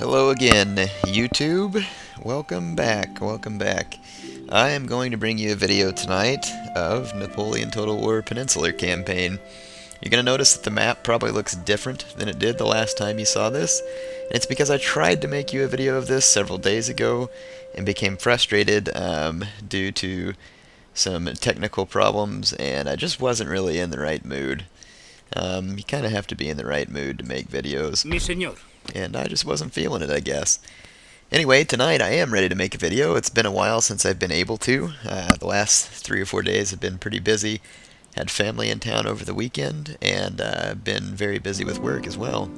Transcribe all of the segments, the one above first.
Hello again, YouTube. Welcome back, welcome back. I am going to bring you a video tonight of Napoleon Total War Peninsular campaign. You're going to notice that the map probably looks different than it did the last time you saw this. And it's because I tried to make you a video of this several days ago and became frustrated due to some technical problems, and I just wasn't really in the right mood. You kind of have to be in the right mood to make videos. Mi señor. And I just wasn't feeling it, I guess. Anyway, tonight I am ready to make a video. It's been a while since I've been able to. The last 3 or 4 days have been pretty busy. Had family in town over the weekend, and been very busy with work as well.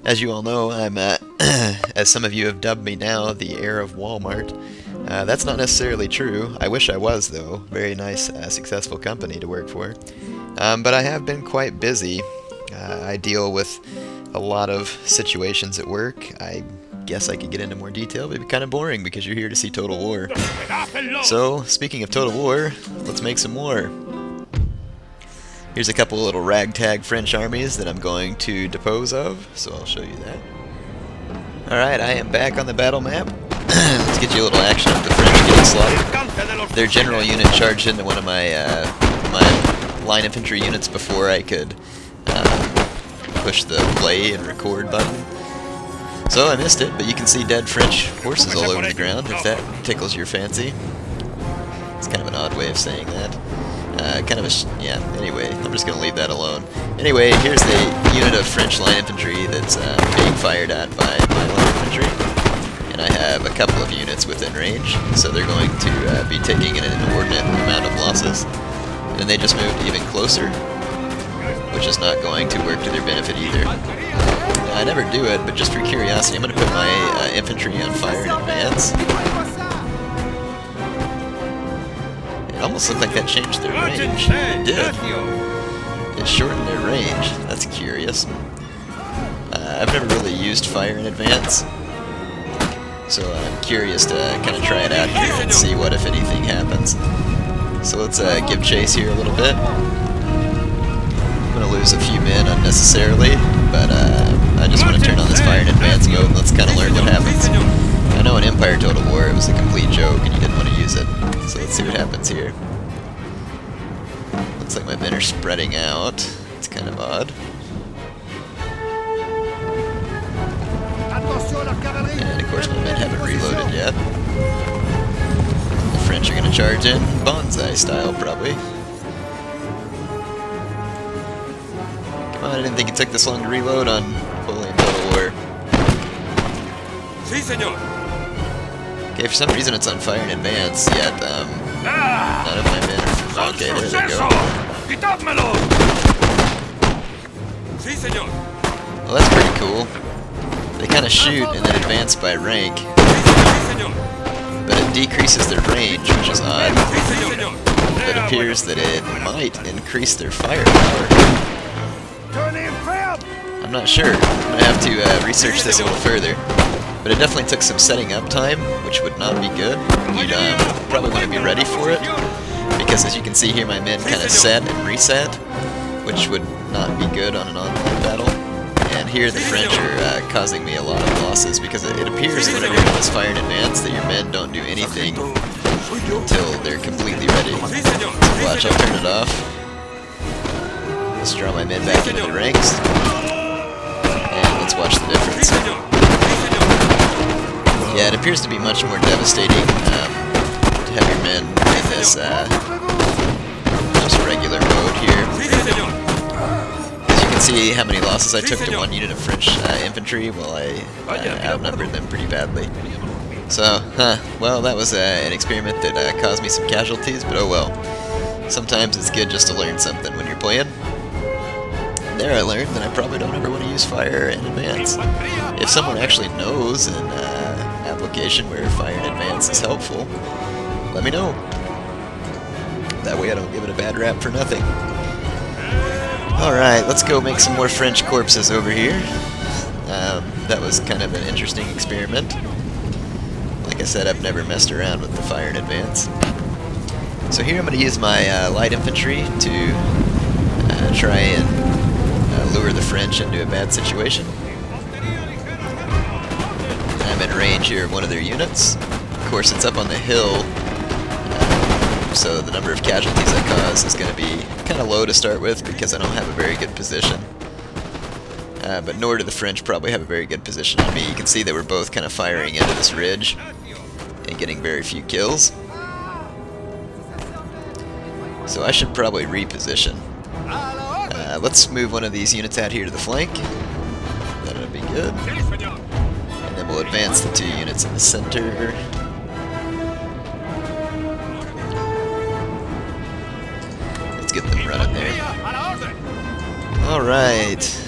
As you all know, I'm, as some of you have dubbed me now, the heir of Walmart. That's not necessarily true. I wish I was, though. Very nice, successful company to work for. But I have been quite busy. I deal with a lot of situations at work. I guess I could get into more detail, but it'd be kind of boring because you're here to see Total War. So, speaking of Total War, let's make some more. Here's a couple little ragtag French armies that I'm going to depose of, so I'll show you that. Alright, I am back on the battle map. Let's get you a little action of the French getting slaughtered. Their general unit charged into one of my my line infantry units before I could push the play and record button. So I missed it, but you can see dead French horses all over the ground, if that tickles your fancy. It's kind of an odd way of saying that. Yeah, anyway, I'm just going to leave that alone. Anyway, here's the unit of French line infantry that's being fired at by my line infantry. And I have a couple of units within range, so they're going to be taking an inordinate amount of losses. And then they just moved even closer, which is not going to work to their benefit either. I never do it, but just for curiosity, I'm going to put my infantry on fire in advance. It almost looked like that changed their range. It did. It shortened their range. That's curious. I've never really used fire in advance, so I'm curious to kind of try it out here and see what, if anything, happens. So let's give chase here a little bit. I'm going to lose a few men unnecessarily, but I just want to turn on this fire in advance mode and let's kind of learn what happens. I know in Empire Total War it was a complete joke and you didn't want to use it, so let's see what happens here. Looks like my men are spreading out. It's kind of odd. And of course my men haven't reloaded yet. The French are going to charge in bonsai style, probably. Come on, I didn't think it took this long to reload on Napoleon Total War. Sí, señor. Okay, for some reason it's on fire in advance, yet none of my men are... Okay, there they go. Sí, señor. Well, that's pretty cool. They kind of shoot and then advance by rank, but it decreases their range, which is odd. It appears that it might increase their firepower. I'm not sure. I'm going to have to research this a little further. But it definitely took some setting up time, which would not be good. You'd probably want to be ready for it, because as you can see here, my men kind of set and reset, which would not be good on an online battle. And here the French are causing me a lot of losses, because it appears whenever you're on this fire in advance that your men don't do anything until they're completely ready. Watch, I'll turn it off. Let's draw my men back into the ranks, and let's watch the difference. Yeah, it appears to be much more devastating to have your men in this just regular mode here. As you can see how many losses I took to one unit of French infantry, while I outnumbered them pretty badly. So, well, that was an experiment that caused me some casualties, but oh well. Sometimes it's good just to learn something when you're playing. There I learned that I probably don't ever want to use fire in advance. If someone actually knows an application where fire in advance is helpful, let me know. That way I don't give it a bad rap for nothing. Alright, let's go make some more French corpses over here. That was kind of an interesting experiment. Like I said, I've never messed around with the fire in advance. So here I'm going to use my light infantry to try and lure the French into a bad situation. I'm in range here of one of their units. Of course, it's up on the hill, so the number of casualties I cause is going to be kind of low to start with because I don't have a very good position. But nor do the French probably have a very good position on me. You can see that we're both kind of firing into this ridge and getting very few kills. So I should probably reposition. Let's move one of these units out here to the flank. That'll be good. And then we'll advance the 2 units in the center. Let's get them running there. Alright.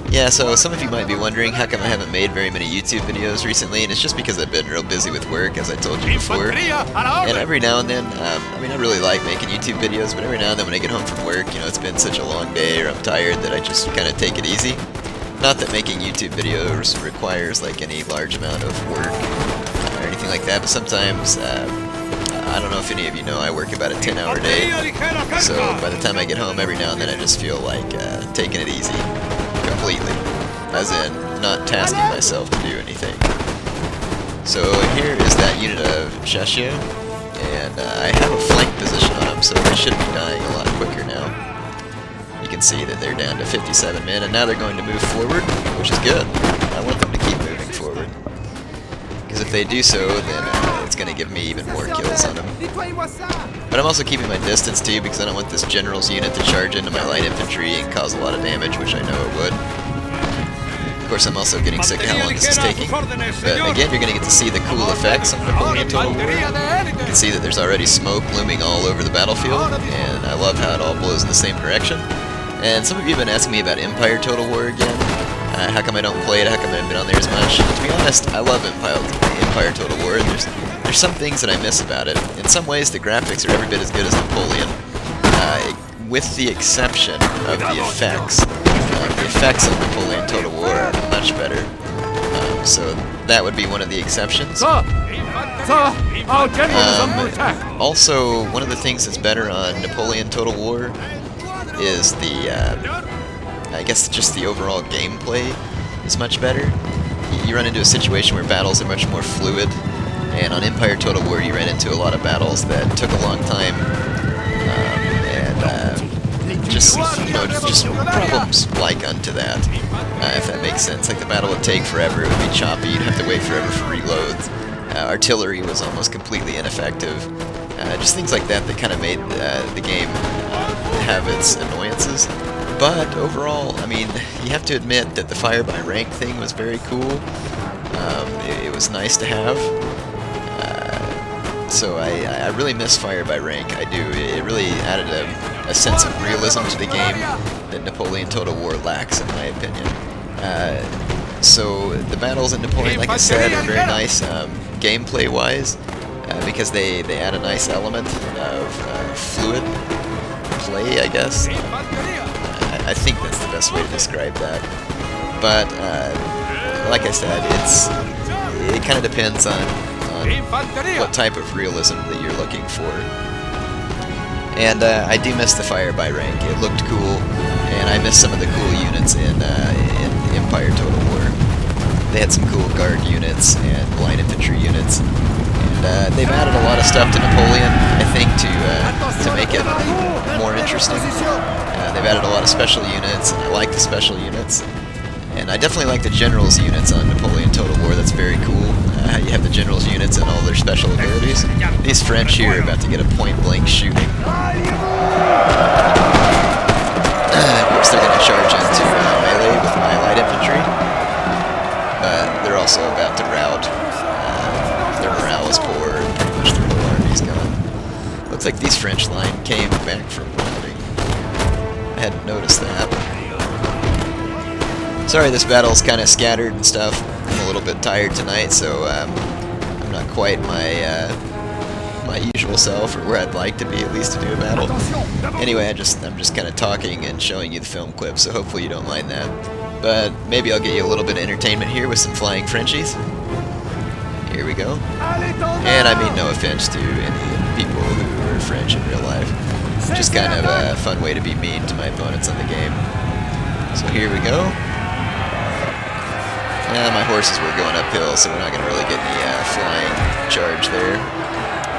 Yeah, so some of you might be wondering how come I haven't made very many YouTube videos recently, and it's just because I've been real busy with work, as I told you before. And every now and then, I mean, I really like making YouTube videos, but every now and then when I get home from work, you know, it's been such a long day or I'm tired that I just kind of take it easy. Not that making YouTube videos requires like any large amount of work or anything like that, but sometimes, I don't know if any of you know, I work about a 10-hour day, so by the time I get home every now and then I just feel like taking it easy. Completely. As in, not tasking myself to do anything. So here is that unit of Shashio, and I have a flank position on them, so they should be dying a lot quicker now. You can see that they're down to 57 men, and now they're going to move forward, which is good. I want them to keep moving forward. Because if they do so, then it's going to give me even more kills on them. But I'm also keeping my distance too, because I don't want this general's unit to charge into my light infantry and cause a lot of damage, which I know it would. Of course, I'm also getting sick of how long this is taking. But again, you're going to get to see the cool effects of Napoleon Total War. You can see that there's already smoke looming all over the battlefield, and I love how it all blows in the same direction. And some of you have been asking me about Empire Total War again. How come I don't play it? How come I haven't been on there as much? To be honest, I love Empire Total War. There's some things that I miss about it. In some ways, the graphics are every bit as good as Napoleon, with the exception of the effects. The effects of Napoleon Total War are much better. So that would be one of the exceptions. Also, one of the things that's better on Napoleon Total War is the, I guess just the overall gameplay is much better. You run into a situation where battles are much more fluid, and on Empire Total War you ran into a lot of battles that took a long time, and just, you know, just problems like unto that, if that makes sense. Like the battle would take forever, it would be choppy, you'd have to wait forever for reloads. Artillery was almost completely ineffective. Just things like that that kind of made the game have its annoyances. But overall, I mean, you have to admit that the fire by rank thing was very cool. It was nice to have. So I really miss fire by rank. I do. It really added a sense of realism to the game that Napoleon Total War lacks, in my opinion. So the battles in Napoleon, like I said, are very nice gameplay-wise, because they add a nice element of fluid play, I guess. I think that's the best way to describe that. But like I said, it kind of depends on what type of realism that you're looking for. And I do miss the fire by rank. It looked cool, and I miss some of the cool units in Empire Total War. They had some cool guard units and light infantry units. And they've added a lot of stuff to Napoleon, I think, to make it more interesting. They've added a lot of special units, and I like the special units. And I definitely like the general's units on Napoleon Total War. That's very cool. You have the general's units and all their special abilities. These French here are about to get a point-blank shooting. Of course, they're going to charge into melee with my light infantry. They're also about to rout. Their morale is poor, and pretty much their whole army's gone. Looks like these French line came back from routing. I hadn't noticed that. Sorry, this battle's kind of scattered and stuff. I'm a little bit tired tonight, so I'm not quite my usual self, or where I'd like to be, at least, to do a battle. Anyway, I'm just kind of talking and showing you the film clip, so hopefully you don't mind that. But maybe I'll get you a little bit of entertainment here with some flying Frenchies. Here we go. And I mean no offense to any people who are French in real life. Just kind of a fun way to be mean to my opponents on the game. So here we go. My horses were going uphill, so we're not going to really get any flying charge there.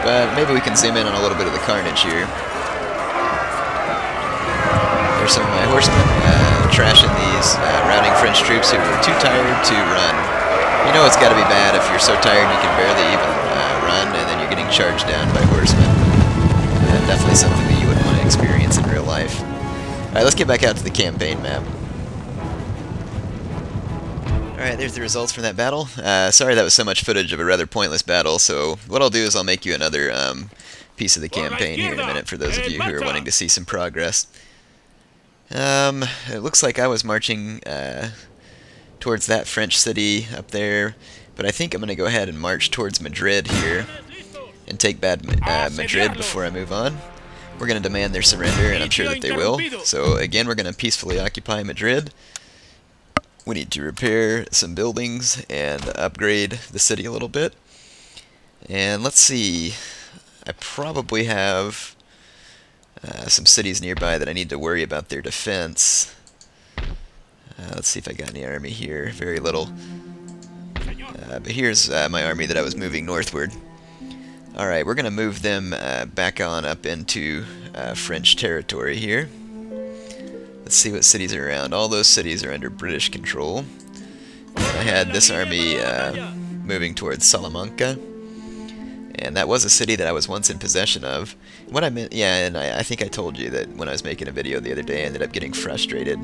But maybe we can zoom in on a little bit of the carnage here. There's some of my horsemen trashing these routing French troops who were too tired to run. You know it's got to be bad if you're so tired you can barely even run, and then you're getting charged down by horsemen. Definitely something that you would want to experience in real life. Alright, let's get back out to the campaign map. Alright, there's the results from that battle. Sorry that was so much footage of a rather pointless battle, so what I'll do is I'll make you another piece of the campaign here in a minute for those of you who are wanting to see some progress. It looks like I was marching towards that French city up there, but I think I'm going to go ahead and march towards Madrid here and take Madrid before I move on. We're going to demand their surrender, and I'm sure that they will. So again, we're going to peacefully occupy Madrid. We need to repair some buildings and upgrade the city a little bit. And let's see, I probably have some cities nearby that I need to worry about their defense. Let's see if I got any army here. Very little. But here's my army that I was moving northward. Alright, we're going to move them back on up into French territory here. Let's see what cities are around. All those cities are under British control. I had this army moving towards Salamanca. And that was a city that I was once in possession of. What I meant, yeah, and I think I told you that when I was making a video the other day, I ended up getting frustrated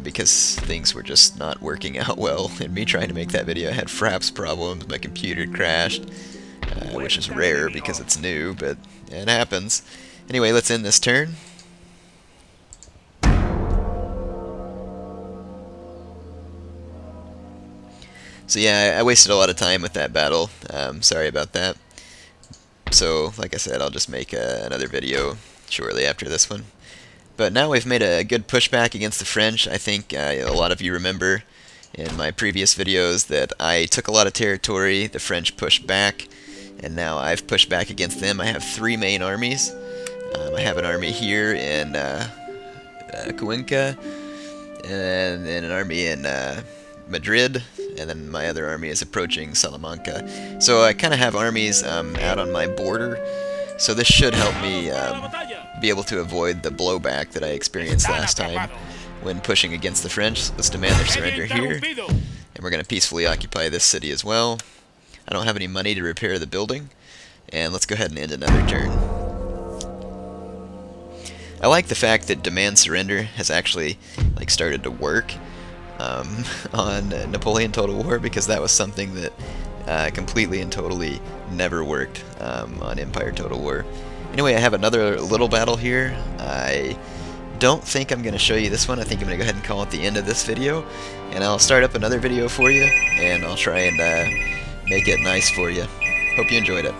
because things were just not working out well. And me trying to make that video, I had fraps problems, my computer crashed, which is rare because it's new, but it happens. Anyway, let's end this turn. So yeah, I wasted a lot of time with that battle. Sorry about that. So, like I said, I'll just make another video shortly after this one. But now we've made a good pushback against the French. I think a lot of you remember in my previous videos that I took a lot of territory, the French pushed back, and now I've pushed back against them. I have 3 main armies. I have an army here in Cuenca, and then an army in Madrid, and then my other army is approaching Salamanca. So I kind of have armies out on my border, so this should help me be able to avoid the blowback that I experienced last time when pushing against the French. Let's demand their surrender here, and we're going to peacefully occupy this city as well. I don't have any money to repair the building, and let's go ahead and end another turn. I like the fact that demand surrender has actually started to work on Napoleon Total War, because that was something that completely and totally never worked on Empire Total War. Anyway, I have another little battle here. I don't think I'm going to show you this one. I think I'm going to go ahead and call it the end of this video, and I'll start up another video for you, and I'll try and make it nice for you. Hope you enjoyed it.